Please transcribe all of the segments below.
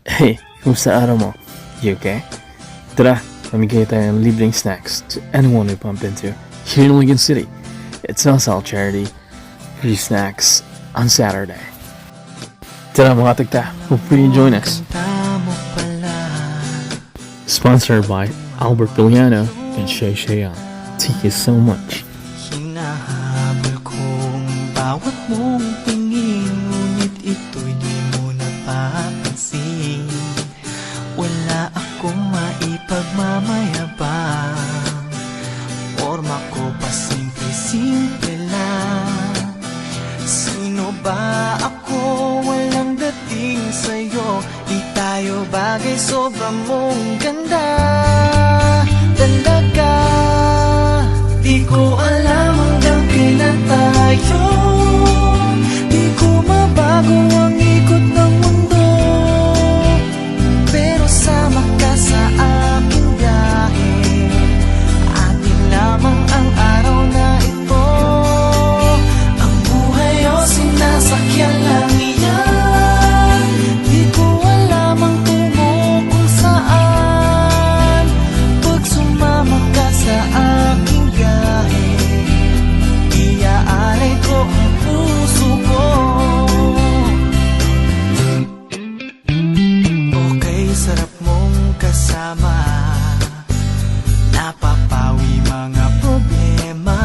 Hey, kumusta araw mo? You okay? Tara, mamigay tayo ng libreng snacks to anyone we bump into here in Lincoln City. It's Sal Charity. Free snacks on Saturday. Tara mga tagta, hopefully you join us. Sponsored by Albert Villano and Shay Shayan. Thank you so much. Hinahabol kong bawat mong tingin, ngunit ito'y di mo napapansin. Wala akong maipagmamayabang, forma ko pa simple-simple lang. Sino ba ako? Walang dating sa'yo, di tayo bagay, sobrang mong ganda. Talaga, di ko alam hanggang kailan tayo. Di ko mabago ang ikot ng mundo, pero sama ka sa aking biyahe. Atin lamang ang araw na ito. Ang buhay o sinasakyan lang iyan. Di ko alam ang tungo kung saan. Pag sumama ka sa aking biyahe, iaalay ko ang puso ko. Okay, sarap mong kasama, napapawi mga problema.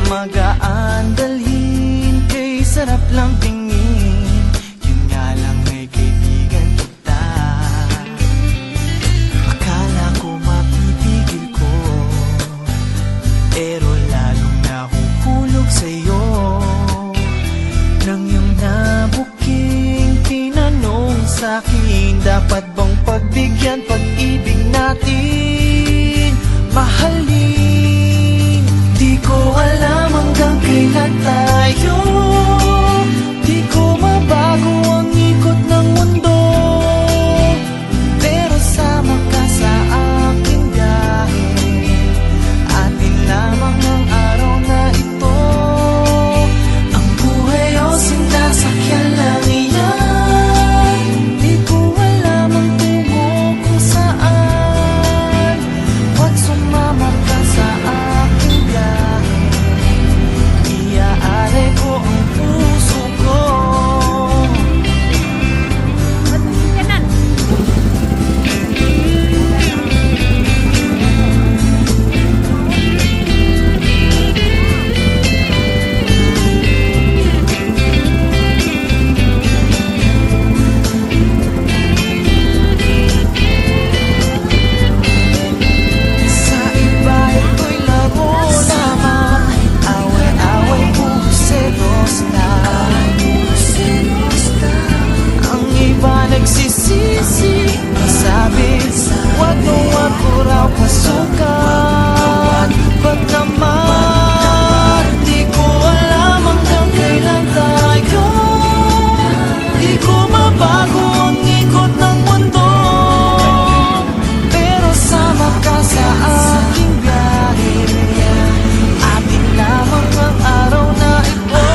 Magaan dalhin, kay sarap lang tingin. Yun nga lang ay kaibigan kita. Akala ko mapipigil ko, pero lalong nahuhulog sa'yo. Nang iyong nabuking tinanong sa'kin, dapat bang pagbigyan pag-ibig natin? Mahalin, di ko alam hanggang kailan tayo.